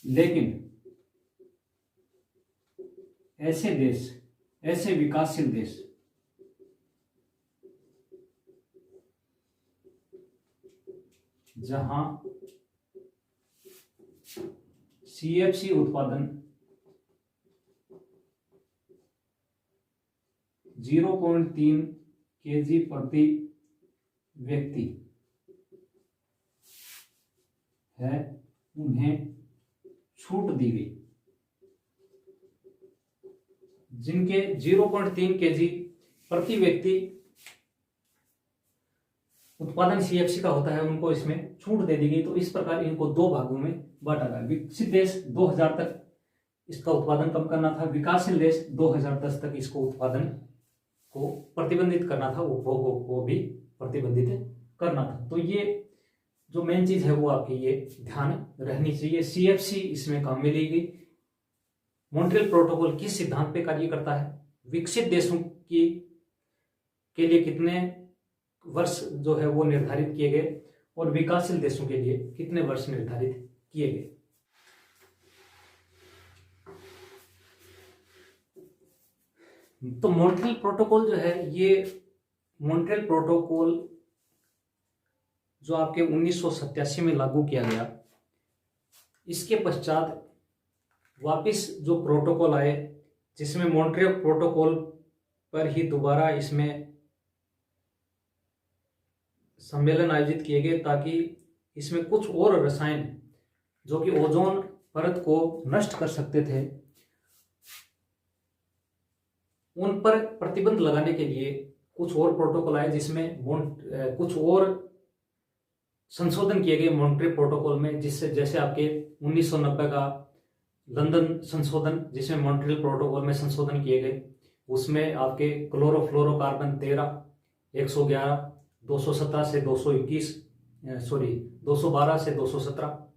लेकिन ऐसे विकासशील देश जहां CFC उत्पादन 0.3 kg प्रति व्यक्ति है, उन्हें छूट दी गई। जिनके 0.3 केजी प्रति व्यक्ति उत्पादन सीएफसी का होता है, उनको इसमें छूट दे दी गई। तो इस प्रकार इनको दो भागों में बांटा गया। विकसित देश 2000 तक इसका उत्पादन कम करना था, विकासशील देश 2010 तक इसको उत्पादन को प्रतिबंधित करना था, उपभोग को भी प्रतिबंधित करना था। तो ये जो मेन चीज है वो आपकी ये ध्यान रहनी चाहिए। सीएफसी इसमें काम में ली गई। मॉन्ट्रियल प्रोटोकॉल किस सिद्धांत पे कार्य करता है, विकसित देशों की के लिए कितने वर्ष जो है वो निर्धारित किए गए और विकासशील देशों के लिए कितने वर्ष निर्धारित किए गए। तो मॉन्ट्रियल प्रोटोकॉल जो है, ये मॉन्ट्रियल प्रोटोकॉल जो आपके 1987 में लागू किया गया, इसके पश्चात वापिस जो प्रोटोकॉल आए, जिसमें मॉन्ट्रियल प्रोटोकॉल पर ही दोबारा इसमें सम्मेलन आयोजित किए गए, ताकि इसमें कुछ और रसायन जो कि ओजोन परत को नष्ट कर सकते थे, उन पर प्रतिबंध लगाने के लिए कुछ और प्रोटोकॉल आए, जिसमें कुछ और संशोधन किए गए मॉन्ट्रियल प्रोटोकॉल में, जिससे जैसे आपके 1990 का लंदन संशोधन, जिसमें मॉन्ट्रियल प्रोटोकॉल में संशोधन किए गए, उसमें आपके क्लोरोफ्लोरोकार्बन 13, 111, 217 से 221, 212 से 217,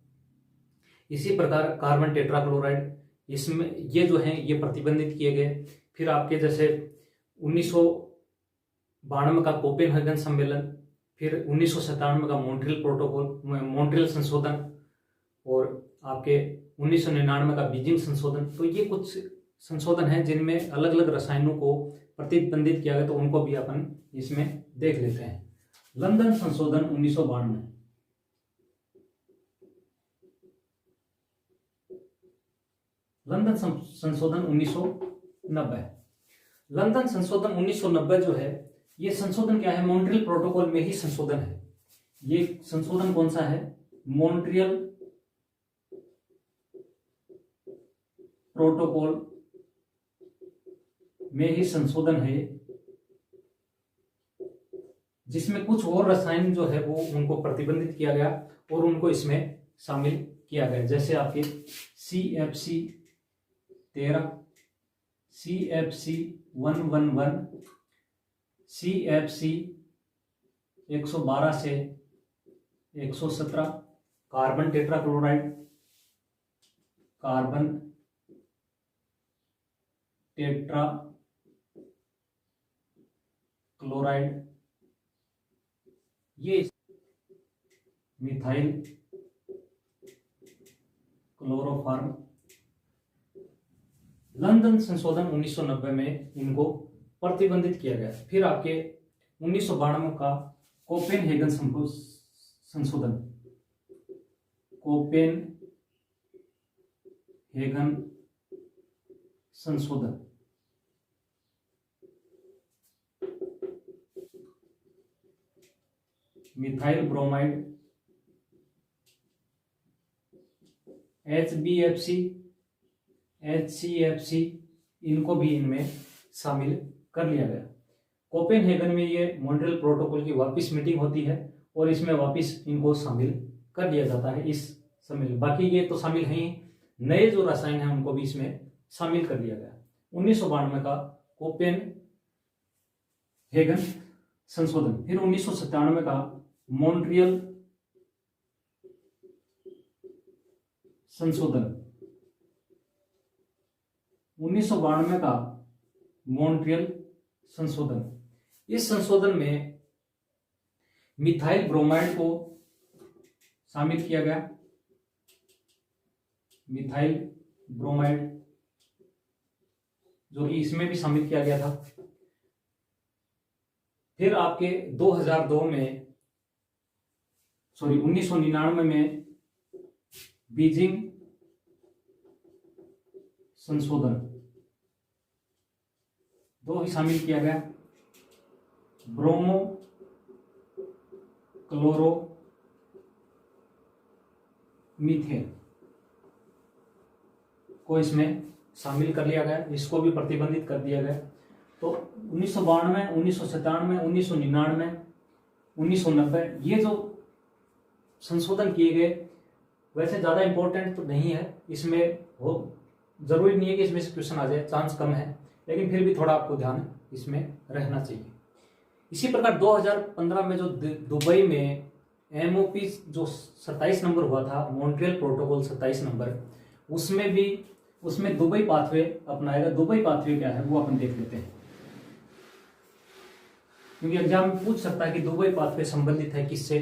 इसी प्रकार कार्बन टेट्राक्लोराइड, इसमें ये जो हैं ये प्रतिबंधित किए गए। फिर आपके जैसे 1992 का कोपेनहेगन सम्मेलन, फिर 1997 का मॉन्ट्रियल प्रोटोकॉल, मॉन्ट्रियल संशोधन, और आपके 1999 का बीजिंग संशोधन। तो ये कुछ संशोधन हैं जिनमें अलग अलग रसायनों को प्रतिबंधित किया गया, तो उनको भी अपन इसमें देख लेते हैं। लंदन संशोधन 1992, लंदन संशोधन 1990। लंदन संशोधन 1990 जो है, ये संशोधन क्या है, मॉन्ट्रियल प्रोटोकॉल में ही संशोधन है। ये संशोधन कौन सा है, मॉन्ट्रियल प्रोटोकॉल में ही संशोधन है, जिसमें कुछ और रसायन जो है वो उनको प्रतिबंधित किया गया और उनको इसमें शामिल किया गया। जैसे आपके CFC 13, CFC 111, CFC 112 से 117, carbon tetrachloride, carbon tetra chloride, ये मिथाइल क्लोरोफॉर्म। लंदन संशोधन 1990 में इनको प्रतिबंधित किया गया। फिर आपके 1992 का कोपेनहेगन संशोधन, कोपेनहेगन संशोधन, मिथाइल ब्रोमाइड, HBFC, HCFC, इनको भी इनमें शामिल कर लिया गया। कोपेनहेगन में ये मॉन्ट्रियल प्रोटोकॉल की वापस मीटिंग होती है और इसमें वापस इनको शामिल कर लिया जाता है इस सम्मेलन। बाकी ये तो शामिल हैं ही, नए जो रसायन हैं उनको भी इसमें शामिल कर लिया गया। 1992 का कोपेनहेगन संशोधन, फिर 1997 का मॉन्ट्रियल संशोधन, 1992 का मॉन्ट्रियल संशोधन। इस संशोधन में मिथाइल ब्रोमाइड को शामिल किया गया, मिथाइल ब्रोमाइड जो कि इसमें भी शामिल किया गया था। फिर आपके 1999 में बीजिंग संशोधन दो ही शामिल किया गया, ब्रोमो क्लोरो मीथेन को इसमें शामिल कर लिया गया, इसको भी प्रतिबंधित कर दिया गया। तो 1992, 1997, 1999, 1990 ये जो संशोधन किए गए वैसे ज़्यादा इम्पोर्टेंट तो नहीं है, इसमें हो जरूरी नहीं है कि इसमें से क्वेश्चन आ जाए, चांस कम है, लेकिन फिर भी थोड़ा आपको ध्यान इसमें रहना चाहिए। इसी प्रकार 2015 में जो दुबई में MOP जो 27 नंबर हुआ था, मॉन्ट्रियल प्रोटोकॉल 27 नंबर, उसमें दुबई पाथवे अपनाएगा। दुबई पाथवे क्या है वो अपन देख लेते हैं, क्योंकि एग्जाम में पूछ सकता है कि दुबई पाथवे संबंधित है किससे।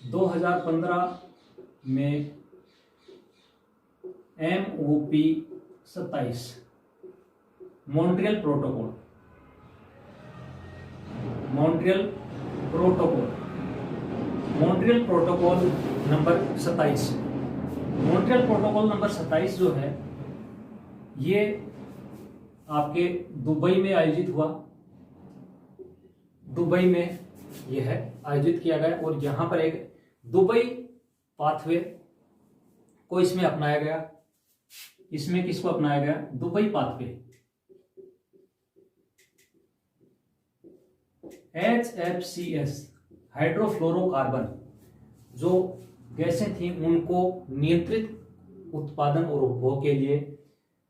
2015 में MOP 27 Montreal protocol number 27, Montreal protocol number 27 जो है ये आपके दुबई में आयोजित हुआ। दुबई में यह आयोजित किया गया और यहां पर एक दुबई पाथवे को इसमें अपनाया गया। इसमें किसको अपनाया गया? Dubai pathway. HFCS हाइड्रोफ्लोरोकार्बन जो गैसें थी उनको नियंत्रित उत्पादन और उपभोग के लिए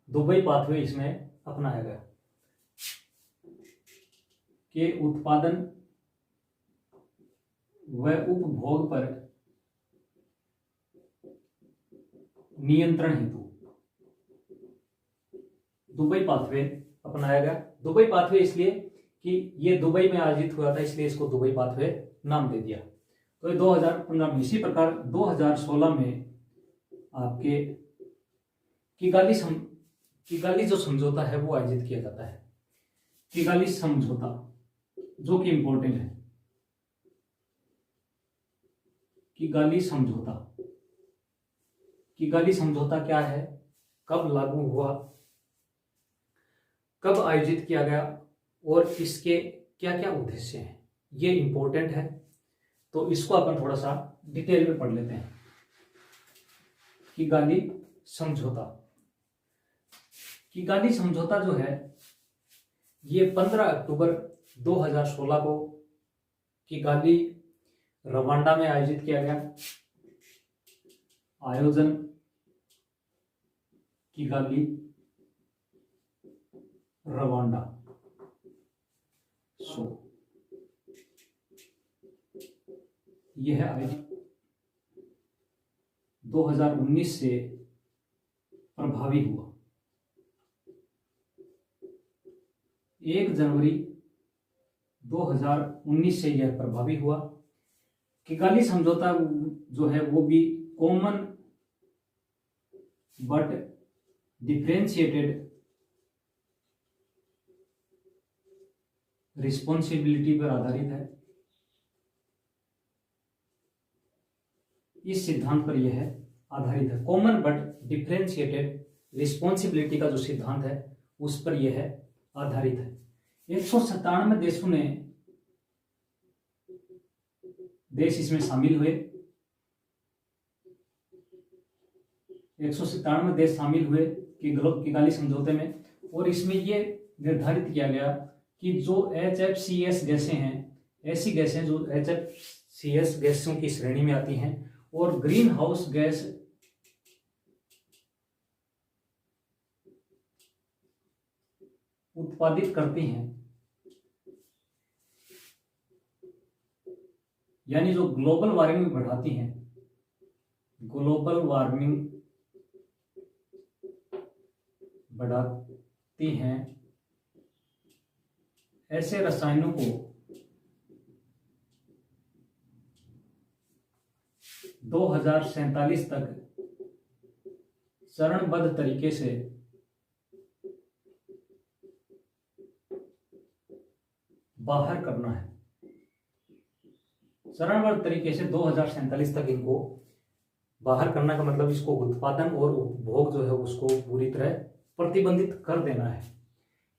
दुबई पाथवे इसमें अपनाया गया के उत्पादन व उपभोग पर नियंत्रण हेतु दुबई पाथवे अपनाया गया। दुबई पाथवे इसलिए कि ये दुबई में आयोजित हुआ था, इसलिए इसको दुबई पाथवे नाम दे दिया। तो ये 2015 में। इसी प्रकार 2016 में आपके किगाली जो समझौता है वो आयोजित किया जाता है। किगाली समझौता जो कि इंपॉर्टेंट है। किगाली समझौता क्या है, कब लागू हुआ, कब आयोजित किया गया और इसके क्या क्या उद्देश्य हैं, ये इंपॉर्टेंट है। तो इसको अपन थोड़ा सा डिटेल में पढ़ लेते हैं। किगाली समझौता जो है ये 15 अक्टूबर 2016 को किगाली रवांडा में आयोजित किया गया। आयोजन किगाली रवांडा। यह आयोजित 2019 से प्रभावी हुआ। 1 जनवरी 2019 से यह प्रभावी हुआ। किगाली समझौता जो है वो भी कॉमन बट डिफरेंशिएटेड रिस्पॉन्सिबिलिटी पर आधारित है। इस सिद्धांत पर यह आधारित है। कॉमन बट डिफरेंशिएटेड रिस्पॉन्सिबिलिटी का जो सिद्धांत है उस पर यह आधारित है। 197 देश इसमें शामिल हुए। 197 देश शामिल हुए किगाली समझौते में, और इसमें यह निर्धारित किया गया कि जो HFCS गैसें हैं, ऐसी गैसें जो HFCS गैसों की श्रेणी में आती हैं और ग्रीन हाउस गैस उत्पादित करती हैं, यानी जो ग्लोबल वार्मिंग बढ़ाती हैं, ग्लोबल वार्मिंग बढ़ाती हैं, ऐसे रसायनों को 2047 तक चरणबद्ध तरीके से बाहर करना है। चरणबद्ध तरीके से 2047 तक इनको बाहर करना का मतलब इसको उत्पादन और उपभोग जो है उसको पूरी तरह प्रतिबंधित कर देना है।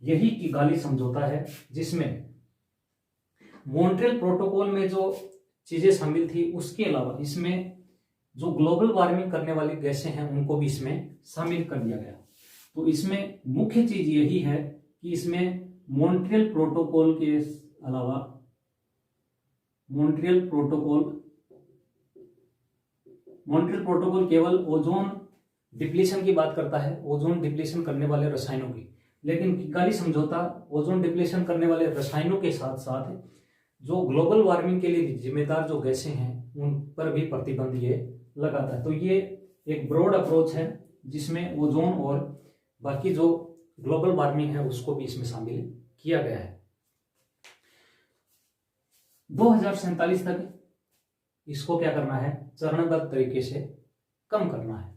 यही किगाली समझौता है, जिसमें मॉन्ट्रियल प्रोटोकॉल में जो चीजें शामिल थी उसके अलावा इसमें जो ग्लोबल वार्मिंग करने वाली गैसें हैं उनको भी इसमें शामिल कर दिया गया। तो इसमें मुख्य चीज यही है कि इसमें मॉन्ट्रियल प्रोटोकॉल के अलावा मॉन्ट्रियल प्रोटोकॉल केवल ओजोन डिप्लीशन की बात करता है, ओजोन डिप्लीशन करने वाले रसायनों की, लेकिन किगाली समझौता ओजोन डिप्लीशन करने वाले रसायनों के साथ साथ जो ग्लोबल वार्मिंग के लिए जिम्मेदार जो गैसें हैं उन पर भी प्रतिबंध ये लगाता है। तो ये एक ब्रॉड अप्रोच है जिसमें ओजोन और बाकी जो ग्लोबल वार्मिंग है उसको भी इसमें शामिल किया गया है। 2047 तक इसको क्या करना है, चरणबद्ध तरीके से कम करना है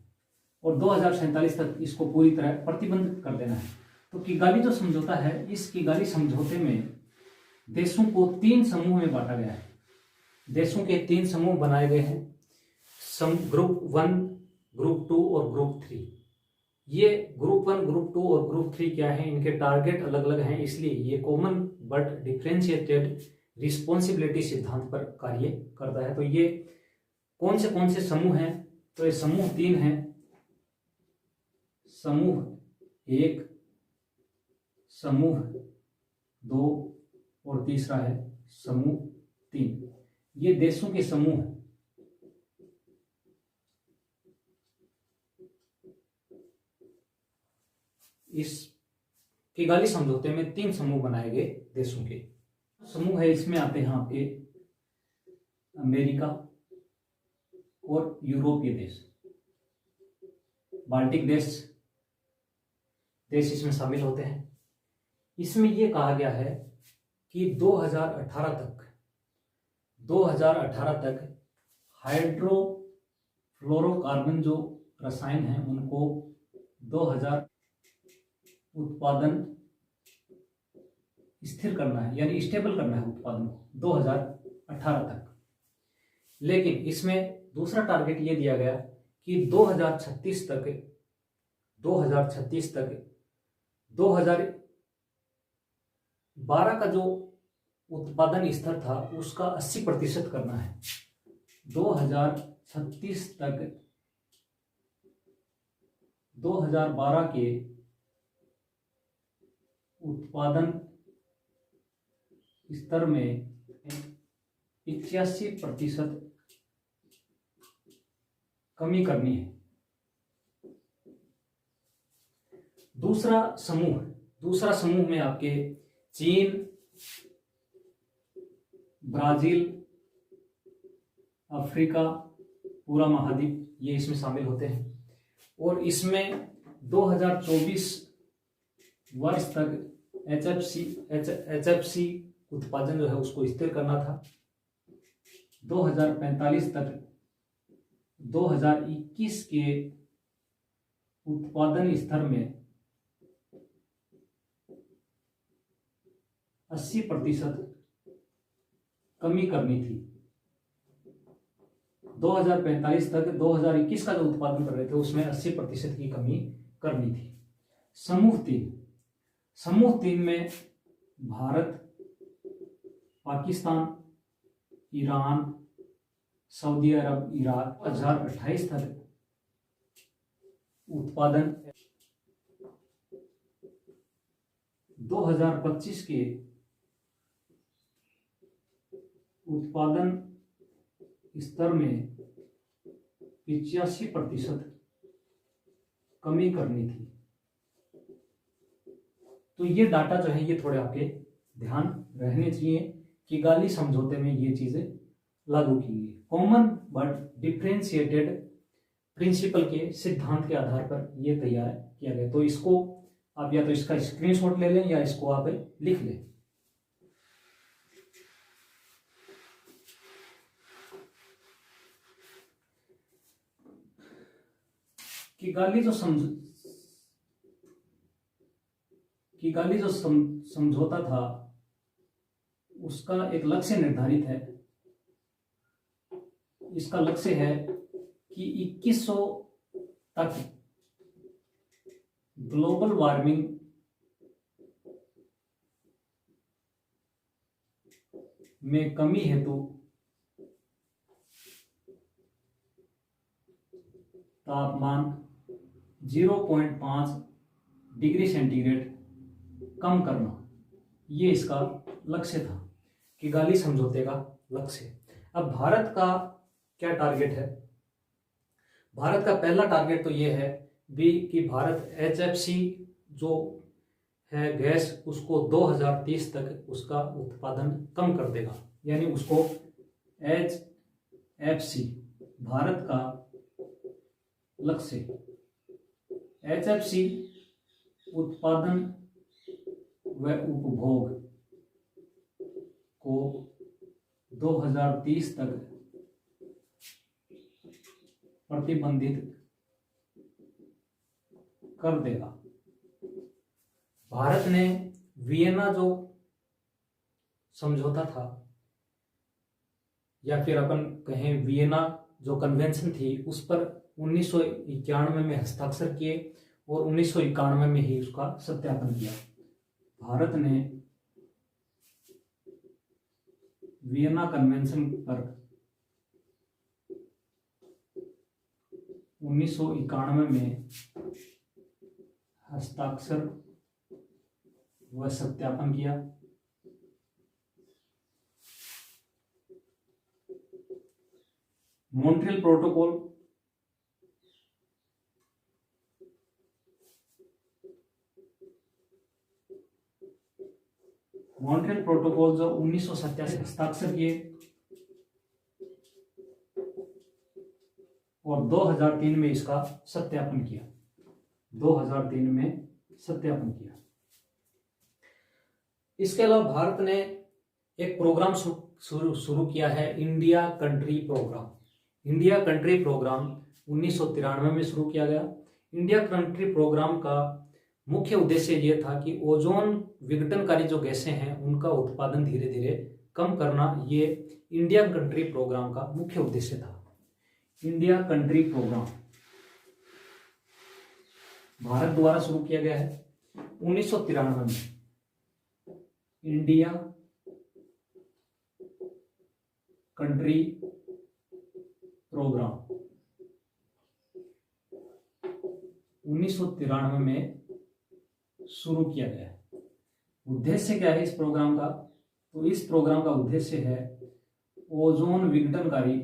और 2047 तक इसको पूरी तरह प्रतिबंध कर देना है। तो किगाली जो समझौता है, इस किगाली समझौते में देशों को 3 समूह में बांटा गया है। देशों के 3 समूह बनाए गए हैं, ग्रुप 1, ग्रुप 2 और ग्रुप 3। ये ग्रुप 1, ग्रुप 2 और ग्रुप 3 क्या है, इनके टारगेट अलग अलग हैं, इसलिए ये कॉमन बट डिफरेंशिएटेड रिस्पॉन्सिबिलिटी सिद्धांत पर कार्य करता है। तो ये कौन से समूह हैं, तो ये समूह 3 हैं, समूह 1, समूह 2 और तीसरा है समूह 3। ये देशों के समूह हैं। इस किगाली समझौते में 3 समूह बनाए गए देशों के। समूह है, इसमें आते हैं आपके अमेरिका और यूरोपीय देश, बाल्टिक देश इसमें शामिल होते हैं। इसमें यह कहा गया है कि 2018 तक हाइड्रोफ्लोरोकार्बन जो रसायन हैं उनको 2000 उत्पादन स्थिर करना है, यानी स्टेबल करना है उत्पादन को 2018 तक। लेकिन इसमें दूसरा टारगेट ये दिया गया कि 2036 तक 2012 का जो उत्पादन स्तर था उसका 80% करना है। 2036 तक 2012 के उत्पादन स्तर में 85% कमी करनी है। दूसरा समूह में आपके चीन, ब्राजील, अफ्रीका, पूरा महाद्वीप ये इसमें शामिल होते हैं। और इसमें 2024 वर्ष तक HFC उत्पादन जो है उसको स्थिर करना था। 2045 तक 2021 के उत्पादन स्तर में 80% कमी करनी थी। 2045 तक 2021 का जो उत्पादन कर रहे थे उसमें 80% की कमी करनी थी। समूह 3 में भारत, पाकिस्तान, ईरान, सऊदी अरब, इराक 2028 तक उत्पादन 2025 के उत्पादन स्तर में 85% कमी करनी थी। तो ये डाटा जो है ये थोड़े आपके ध्यान रहने चाहिए। किगाली समझौते में ये चीजें लागू की गई, कॉमन बट डिफरेंशिएटेड प्रिंसिपल के सिद्धांत के आधार पर ये तैयार किया गया। तो इसको आप या तो इसका स्क्रीनशॉट ले लें या इसको आप लिख लें। किगाली जो समझौता था उसका एक लक्ष्य निर्धारित है। इसका लक्ष्य है कि 2100 तक ग्लोबल वार्मिंग में कमी हेतु तापमान 0.5 डिग्री सेंटीग्रेड कम करना, ये इसका लक्ष्य था। किगाली समझौते का लक्ष्य। अब भारत का क्या टारगेट है? भारत का पहला टारगेट तो ये है भी कि भारत HFC जो है गैस, उसको 2030 तक उसका उत्पादन कम कर देगा। यानी उसको HFC भारत का लक्ष्य, HFC उत्पादन व उपभोग को 2030 तक प्रतिबंधित कर देगा। भारत ने वियना जो समझौता था, या फिर अपन कहें वियना जो कन्वेंशन थी, उस पर 1991 में हस्ताक्षर किए और 1991 में ही उसका सत्यापन किया। भारत ने वियना कन्वेंशन पर 1991 में हस्ताक्षर व सत्यापन किया। मॉन्ट्रियल प्रोटोकॉल जो 1987 हस्ताक्षर किए और 2003 में इसका सत्यापन किया। 2003 में सत्यापन किया। इसके अलावा भारत ने एक प्रोग्राम शुरू किया है, India country programme. India country programme 1993 में शुरू किया गया। इंडिया कंट्री प्रोग्राम का मुख्य उद्देश्य यह था कि ओजोन विघटनकारी जो गैसें हैं उनका उत्पादन धीरे धीरे कम करना, ये इंडिया कंट्री प्रोग्राम का मुख्य उद्देश्य था। इंडिया कंट्री प्रोग्राम भारत द्वारा शुरू किया गया है 1993 में। इंडिया कंट्री प्रोग्राम 1993 में शुरू किया गया है। उद्देश्य क्या है इस प्रोग्राम का? तो इस प्रोग्राम का उद्देश्य है ओजोन विघटनकारी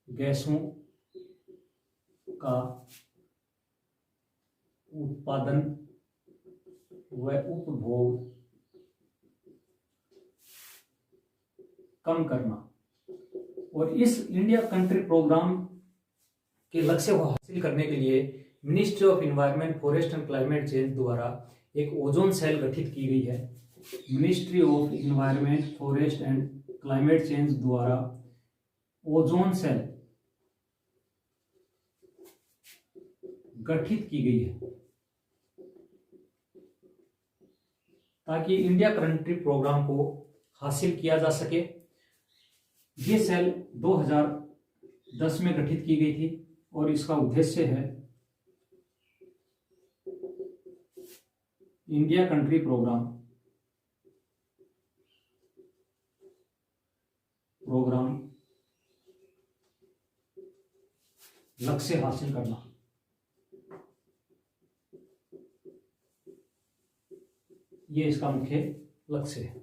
गैसों का उत्पादन व उपभोग कम करना। और इस इंडिया कंट्री प्रोग्राम के लक्ष्य को हासिल करने के लिए ministry of environment, forest and climate change द्वारा एक ओजोन सेल गठित की गई है। Ministry of environment, forest and climate change द्वारा ओजोन सेल गठित की गई है ताकि इंडिया कंट्री प्रोग्राम को हासिल किया जा सके। ये सेल 2010 में गठित की गई थी और इसका उद्देश्य है इंडिया कंट्री प्रोग्राम लक्ष्य हासिल करना। ये इसका मुख्य लक्ष्य है।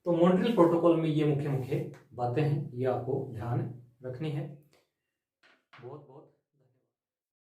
तो मॉन्ट्रियल प्रोटोकॉल में ये मुख्य बातें हैं, ये आपको ध्यान रखनी है। बहुत